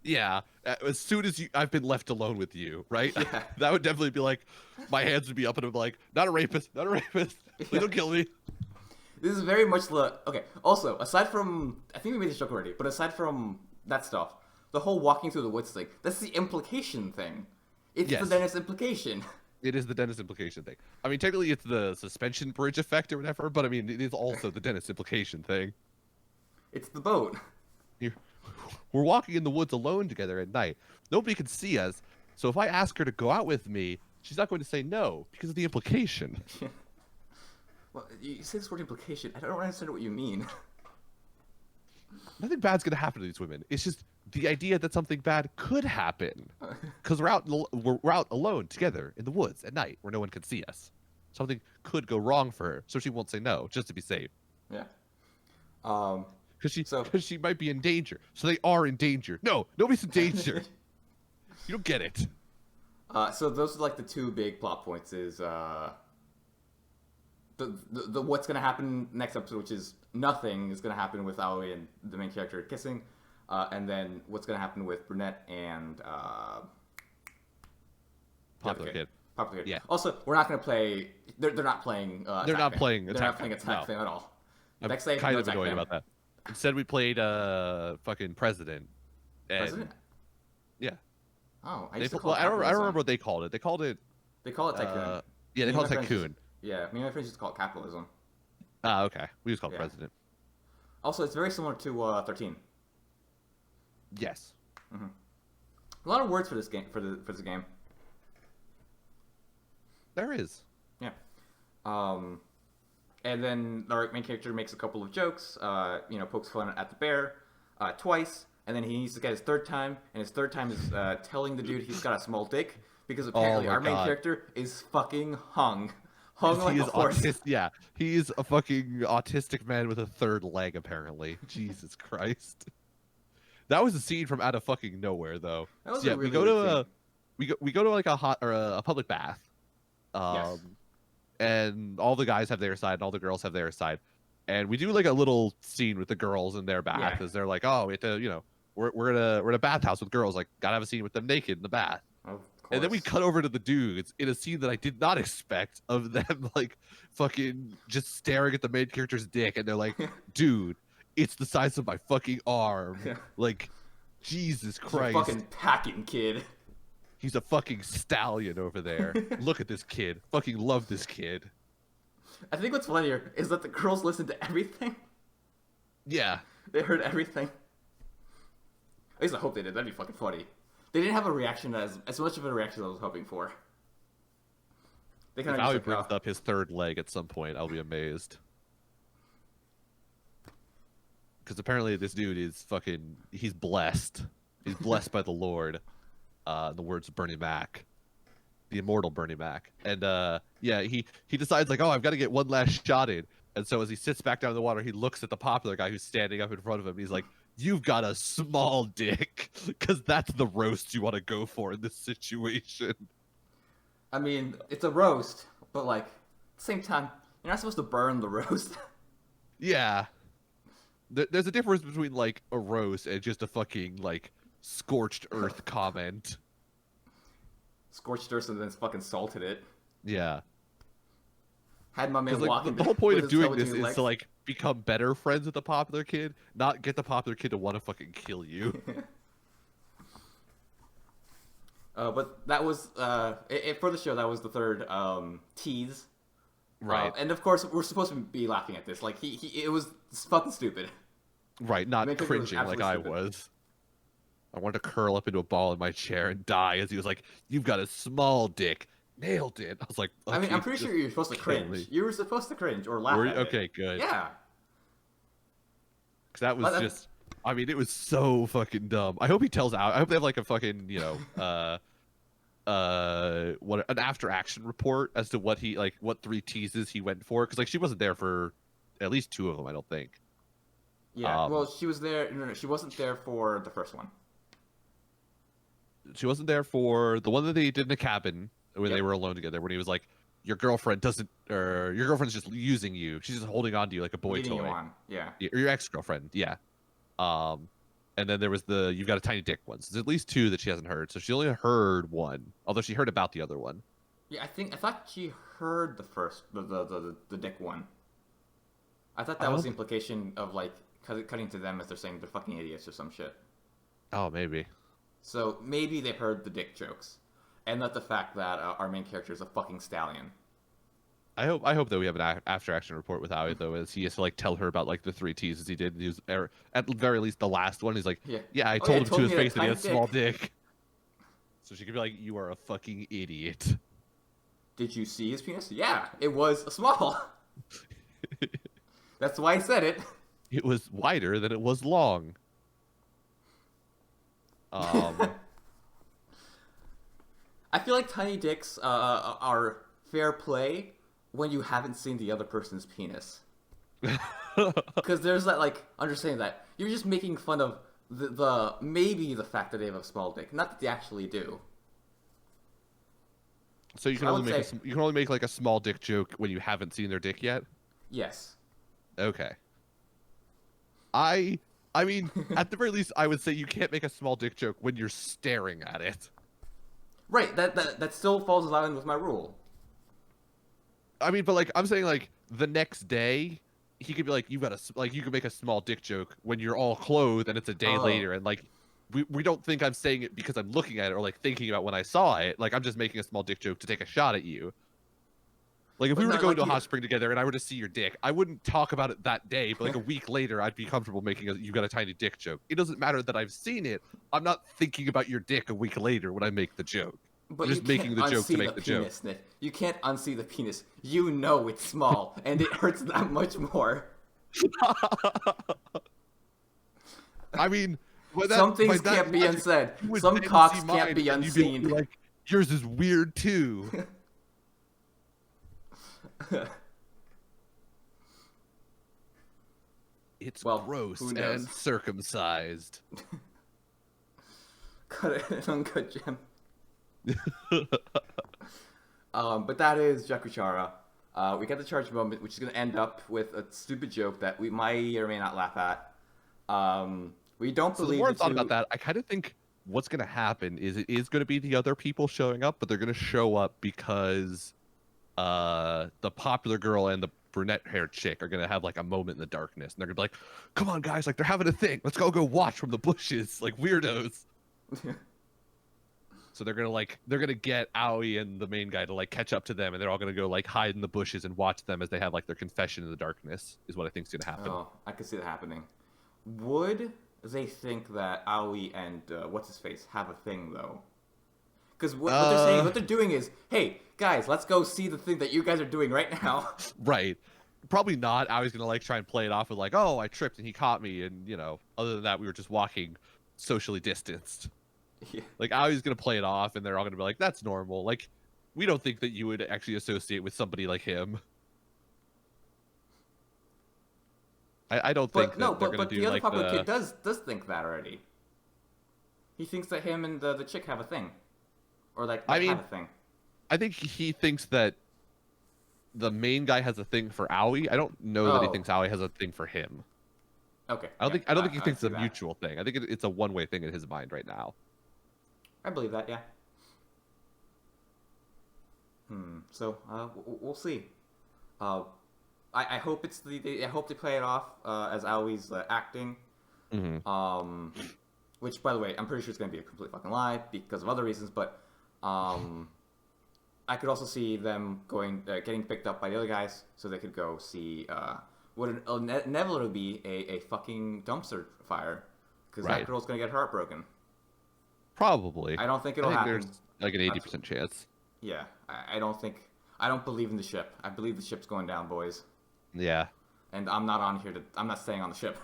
Yeah. As soon as I've been left alone with you, right? Yeah. That would definitely be like, my hands would be up and I'm like, not a rapist, not a rapist. Please don't kill me. This is very much the... Okay, also, aside from... I think we made this joke already, but aside from that stuff, the whole walking through the woods thing, that's the implication thing. It's the Dennis implication. It is the Dennis implication thing. I mean, technically it's the suspension bridge effect or whatever, but I mean, it is also the Dennis implication thing. It's the boat. We're walking in the woods alone together at night. Nobody can see us, so if I ask her to go out with me, she's not going to say no, because of the implication. Well, you say this word implication. I don't understand what you mean. Nothing bad's gonna happen to these women. It's just the idea that something bad could happen, because we're out alone together in the woods at night where no one can see us. Something could go wrong for her, so she won't say no just to be safe. Yeah. Because she might be in danger. So they are in danger. No, nobody's in danger. You don't get it. So those are like the two big plot points. Is the what's gonna happen next episode, which is nothing is gonna happen with Aoi and the main character kissing, and then what's gonna happen with Brunette and Popular Kid. Popular Kid. Yeah. Also, we're not gonna play. They're not playing. They're not playing They're not playing Attack Fan at all. I'm Next day, kind no of Attack annoyed Fan. about that. Instead, we played fucking President. And, President? Yeah. Oh, I don't remember what they called it. They called it. They call it Tycoon. Yeah, they call it Tycoon. Yeah, me and my friends used to call it capitalism. Ah, okay. We just call it President. Also, it's very similar to 13. Yes. Mm-hmm. A lot of words for this game. For this game. There is. Yeah. And then our main character makes a couple of jokes. Pokes fun at the bear twice, and then he needs to get his third time, and his third time is telling the dude he's got a small dick because apparently our main character is fucking hung like a horse. Yeah, he's a fucking autistic man with a third leg apparently. Jesus Christ. That was a scene from out of fucking nowhere though. That was so, yeah, really we go to like a hot or a public bath. Yes. And all the guys have their side and all the girls have their side. And we do like a little scene with the girls in their bath as they're like, oh, we have to, we're in a bathhouse with girls, like gotta have a scene with them naked in the bath. And then we cut over to the dudes in a scene that I did not expect of them like fucking just staring at the main character's dick, and they're like, dude, it's the size of my fucking arm. Like, Jesus Christ. He's a fucking packing kid. He's a fucking stallion over there. Look at this kid. Fucking love this kid. I think what's funnier is that the girls listened to everything. Yeah. They heard everything. At least I hope they did. That'd be fucking funny. They didn't have a reaction as much of a reaction as I was hoping for. They kind of If Aoi brings up his third leg at some point, I'll be amazed. Because apparently this dude is fucking... He's blessed. He's blessed by the Lord. In the words of Bernie Mac. The immortal Bernie Mac. And he decides like, oh, I've got to get one last shot in. And so as he sits back down in the water, he looks at the popular guy who's standing up in front of him. He's like, you've got a small dick. Because that's the roast you want to go for in this situation. I mean, it's a roast, but like, at the same time, you're not supposed to burn the roast. Yeah. There's a difference between like a roast and just a fucking like scorched earth comment. Scorched earth and then fucking salted it. Yeah. Had my man Because like walking the whole point with of his tail doing between this his is legs. to like become better friends with the popular kid, not get the popular kid to want to fucking kill you. But that was for the show. That was the third tease. Right. And of course, we're supposed to be laughing at this. Like it was fucking stupid. Right. The Not main character was cringing like absolutely I stupid. was. I wanted to curl up into a ball in my chair and die as he was like, "You've got a small dick." Nailed it. I was like, I mean, okay, I'm pretty sure you're supposed to kill cringe. me. You were supposed to cringe or laugh Were you? at it. Okay, good. Yeah. Because that was just, I mean, it was so fucking dumb. I hope he tells out. I hope they have like a fucking, what an after action report as to what he like, what 3 teases he went for. Because like she wasn't there for at least 2 of them, I don't think. Yeah. Well, she was there. No, she wasn't there for the first one. She wasn't there for the one that they did in a cabin when Yep. they were alone together. When he was like, your girlfriend's just using you. She's just holding on to you like a boy Leading toy. you on. Yeah. Or your ex-girlfriend, yeah. And then there was the you've got a tiny dick one. So there's at least 2 that she hasn't heard. So she only heard one, although she heard about the other one. Yeah, I thought she heard the first the dick one. I thought that was the implication of like cutting to them as they're saying they're fucking idiots or some shit. Oh, maybe. So maybe they heard the dick jokes, and not the fact that our main character is a fucking stallion. I hope that we have an after action report with Aoi though, as he has to like tell her about like the 3 teases he did. He was, at the very least, the last one. He's like, yeah, I told him to his face that he had a small dick. So she could be like, you are a fucking idiot. Did you see his penis? Yeah, it was small. That's why I said it. It was wider than it was long. I feel like tiny dicks are fair play when you haven't seen the other person's penis. Because there's that like understanding that you're just making fun of the maybe the fact that they have a small dick, not that they actually do. So you can only make like a small dick joke when you haven't seen their dick yet. Yes. Okay. I mean, at the very least, I would say you can't make a small dick joke when you're staring at it. Right. That still falls in line with my rule. I mean, but like I'm saying, like the next day, he could be like, "You've got you could make a small dick joke when you're all clothed and it's a day later, and like we don't think I'm saying it because I'm looking at it or like thinking about when I saw it. Like I'm just making a small dick joke to take a shot at you. Like if we were to go into a hot spring together and I were to see your dick, I wouldn't talk about it that day, but like a week later, I'd be comfortable making a "you got a tiny dick" joke. It doesn't matter that I've seen it. I'm not thinking about your dick a week later when I make the joke. But I'm just making the joke to make the penis, joke. Nick. You can't unsee the penis. You know it's small, and it hurts that much more. I mean, some things can't be unsaid. Some cocks can't be unseen. Like, yours is weird too. It's gross and circumcised. Cut it an uncut gem. But that is Jakuchara. We got the charge moment, which is going to end up with a stupid joke that we might or may not laugh at. We don't believe. The more I thought about that, I kind of think what's going to happen is it is going to be the other people showing up, but they're going to show up because the popular girl and the brunette-haired chick are going to have like a moment in the darkness, and they're going to be like, "Come on, guys! Like they're having a thing. Let's go watch from the bushes, like weirdos." So they're gonna get Aoi and the main guy to like catch up to them, and they're all gonna go like hide in the bushes and watch them as they have like their confession in the darkness. Is what I think is gonna happen. Oh, I can see that happening. Would they think that Aoi and what's his face have a thing though? Because what they're saying, what they're doing is, hey guys, let's go see the thing that you guys are doing right now. Right. Probably not. Aoi's gonna like try and play it off with like, oh, I tripped and he caught me, and other than that, we were just walking socially distanced. Yeah. Like Aoi's gonna play it off, and they're all gonna be like, "That's normal." Like, we don't think that you would actually associate with somebody like him. I don't think that they're gonna do the other like popular kid does think that already. He thinks that him and the chick have a thing, or like have a thing. I think he thinks that the main guy has a thing for Aoi. I don't know that he thinks Aoi has a thing for him. Okay. I don't think he thinks it's a mutual thing. I think it's a one-way thing in his mind right now. I believe that, yeah. So, we'll see. Uh, I hope I hope they play it off as Aoi's acting. Hmm. Um, which, by the way, I'm pretty sure it's going to be a complete fucking lie because of other reasons. But I could also see them getting picked up by the other guys, so they could go see what inevitably be a fucking dumpster fire, because that Right. girl's going to get heartbroken. Probably. I don't think I it'll think there's happen. like an That's, 80% chance. yeah, I don't think. I don't believe in the ship. I believe the ship's going down, boys. Yeah. And I'm not on here to. I'm not staying on the ship.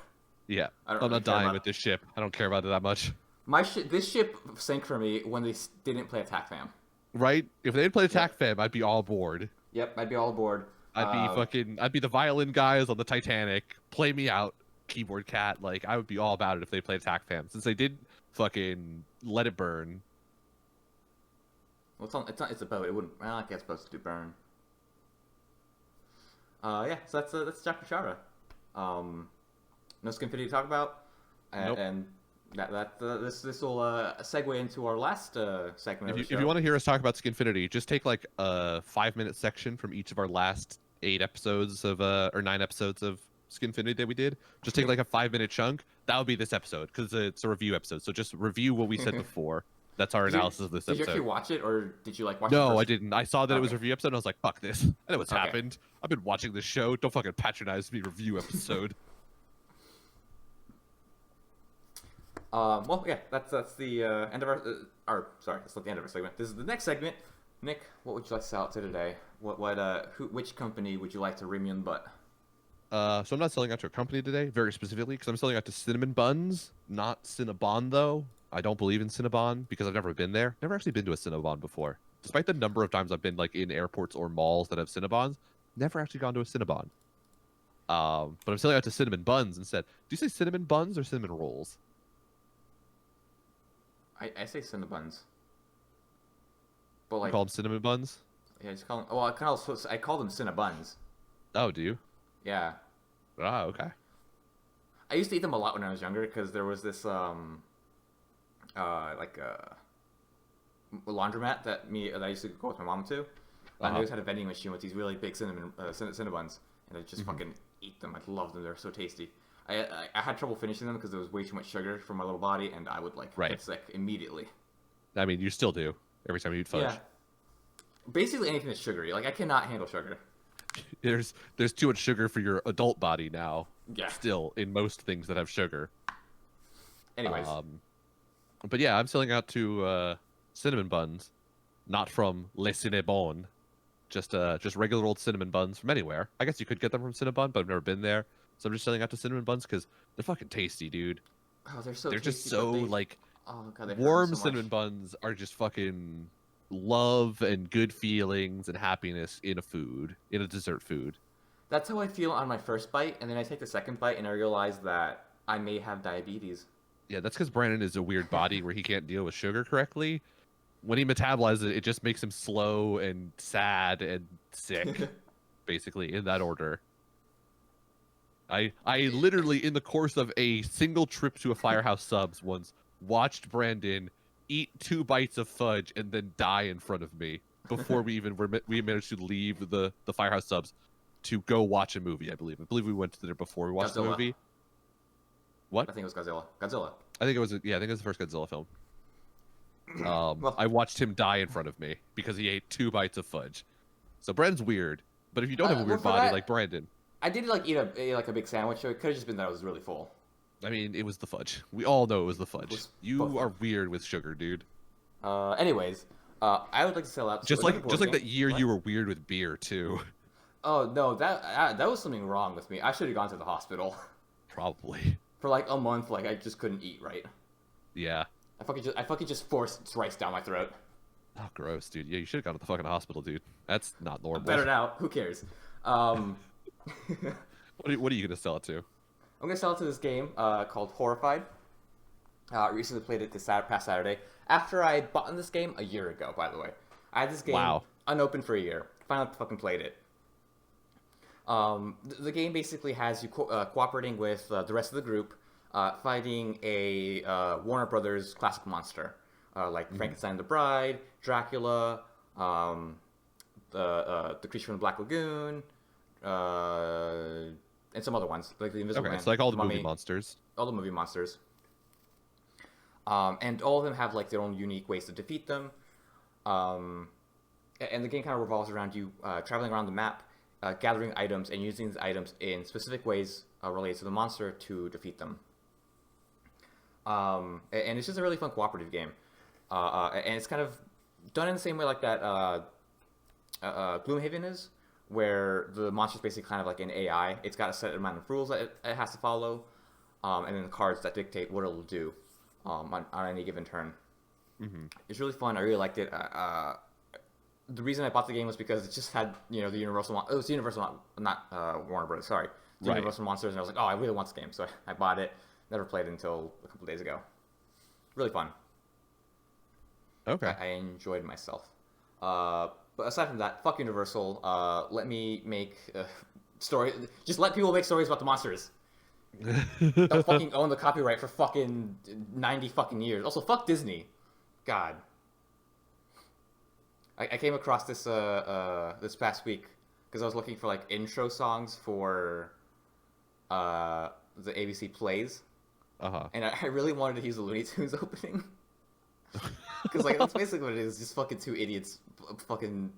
Yeah. I don't I'm really not care dying about with this ship. I don't care about it that much. my ship. This ship sank for me when they didn't play Attack Fam. Right? If they didn't play Attack Yep. Fam, I'd be all aboard. Yep, I'd be all aboard. I'd be the violin guys on the Titanic. Play me out, keyboard cat. Like, I would be all about it if they played Attack Fam. Since they did fucking let it burn. Well, it's a boat. It wouldn't. Well, I guess boats do burn. Yeah. So that's Jack Chara. No Skinfity to talk about, Nope. and this will segue into our last segment of the If show. you want to hear us talk about Skinfinity, just take like a 5-minute section from each of our last 8 episodes of or 9 episodes of Skinfinity that we did. Just take like a 5-minute chunk. That would be this episode because it's a review episode. So just review what we said before. That's our analysis of this Did you actually episode. watch it, or did you like watch it No, first? I didn't. I saw that it was a Okay. review episode and I was like, fuck this. I know what's Okay. happened. I've been watching this show. Don't fucking patronize me, review episode. Well, yeah, that's the end of our sorry, that's not the end of our segment. This is the next segment. Nick, what would you like to sell out to today? Which company would you like to rim you in the butt? So I'm not selling out to a company today, very specifically, because I'm selling out to Cinnamon Buns, not Cinnabon, though. I don't believe in Cinnabon because I've never been there. Never actually been to a Cinnabon before. Despite the number of times I've been like in airports or malls that have Cinnabons, never actually gone to a Cinnabon. But I'm selling out to Cinnamon Buns instead. Do you say cinnamon buns or cinnamon rolls? I say Cinnabons. But You like, call them cinnamon buns? yeah, just call them. Well, I call them Cinnabuns. Oh, do you? Yeah, Ah, okay. I used to eat them a lot when I was younger because there was this like laundromat that I used to go with my mom to. And they Uh-huh. always had a vending machine with these really big Cinnabuns, and I just Mhm. fucking eat them. I love them. They're so tasty. I had trouble finishing them because there was way too much sugar for my little body, and I would like Right. get sick immediately. I mean, you still do every time you eat fudge. Yeah. Basically anything that's sugary. Like I cannot handle sugar. There's too much sugar for your adult body now. Yeah. Still, in most things that have sugar. Anyways, But yeah, I'm selling out to cinnamon buns, not from Les Cinnabons, just regular old cinnamon buns from anywhere. I guess you could get them from Cinnabon, but I've never been there, so I'm just selling out to cinnamon buns because they're fucking tasty, dude. oh, they're so They're tasty, just but so they, like oh god, they hurt me warm so much. cinnamon buns are just fucking love and good feelings and happiness in a food, in a dessert food. That's how I feel on my first bite, and then I take the second bite and I realize that I may have diabetes. Yeah, that's because Brandon is a weird body where he can't deal with sugar correctly. When he metabolizes it, it just makes him slow and sad and sick, basically, in that order. I literally, in the course of a single trip to a Firehouse Subs once, watched Brandon eat 2 bites of fudge and then die in front of me before we managed to leave the Firehouse Subs to go watch a movie, I believe. I believe we went to there before we watched the Godzilla. movie. What? I think it was Godzilla. Godzilla. I think it was the first Godzilla film. Well- I watched him die in front of me because he ate 2 bites of fudge. So Brandon's weird, but if you don't have a well, weird for body that- like Brandon, I did like eat a big sandwich, so it could have just been that I was really full. I mean, it was the fudge. We all know it was the fudge. Was You both. are weird with sugar, dude. Anyways, I would like to sell out. Just another like board game. that year What? you were weird with beer too. Oh no, that was something wrong with me. I should have gone to the hospital. Probably. For like a month. Like I just couldn't eat right. Yeah. I fucking just forced rice down my throat. Oh, gross, dude. Yeah, you should have gone to the fucking hospital, dude. That's not normal. I'm better now. Who cares? What are you gonna sell it to? I'm gonna sell it to this game called Horrified. Recently played it this past Saturday. After I bought this game a year ago, by the way. I had this game Wow. unopened for a year. Finally fucking played it. The game basically has you cooperating with the rest of the group, fighting a Warner Brothers classic monster, like Frankenstein the Bride, Dracula, the Creature from the Black Lagoon, and some other ones like the Invisible Okay, Man, it's like all the movie Mummy, monsters. all the movie monsters. And all of them have like their own unique ways to defeat them. And the game kind of revolves around you traveling around the map, gathering items, and using these items in specific ways related to the monster to defeat them. And it's just a really fun cooperative game. And it's kind of done in the same way like that Gloomhaven is, where the monster's basically kind of like an AI. It's got a set amount of rules that it has to follow, and then the cards that dictate what it'll do on any given turn. Mm-hmm. It's really fun. I really liked it. The reason I bought the game was because it just had, the Universal. It was Universal, not Warner Bros. Sorry, the Right. Universal monsters, and I was like, oh, I really want this game, so I bought it. Never played it until a couple days ago. Really fun. Okay. I enjoyed myself. But aside from that, fuck Universal. Let me make story. Just let people make stories about the monsters. Don't fucking own the copyright for fucking 90 fucking years. Also, fuck Disney. God. I came across this this past week because I was looking for like intro songs for the ABC plays, and I really wanted to use the Looney Tunes opening because like that's basically what it is. Just fucking two idiots, fucking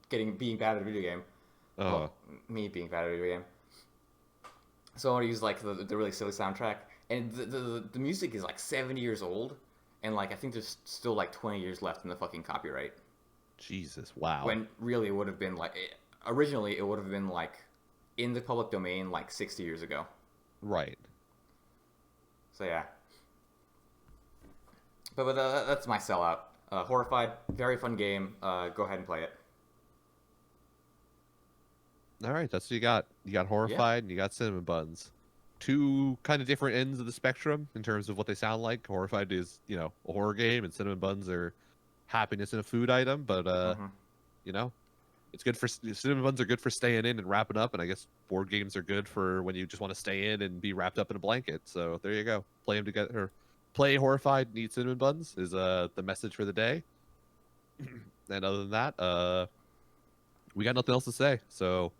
being bad at a video game. Well, me being bad at a video game. So I want to use like the really silly soundtrack, and the music is like 70 years old, and like I think there's still like 20 years left in the fucking copyright. Jesus, wow. When really it would have been like originally it would have been like in the public domain like 60 years ago. Right. So yeah. But that's my sellout. Horrified, very fun game. Go ahead and play it. All right, that's what you got. You got Horrified and you got Cinnamon Buns. Two kind of different ends of the spectrum in terms of what they sound like. Horrified is, a horror game, and Cinnamon Buns are happiness in a food item, but it's good for Cinnamon Buns are good for staying in and wrapping up, and I guess board games are good for when you just want to stay in and be wrapped up in a blanket. So there you go. Play them together. Or play Horrified and eat Cinnamon Buns is the message for the day. And other than that, we got nothing else to say. So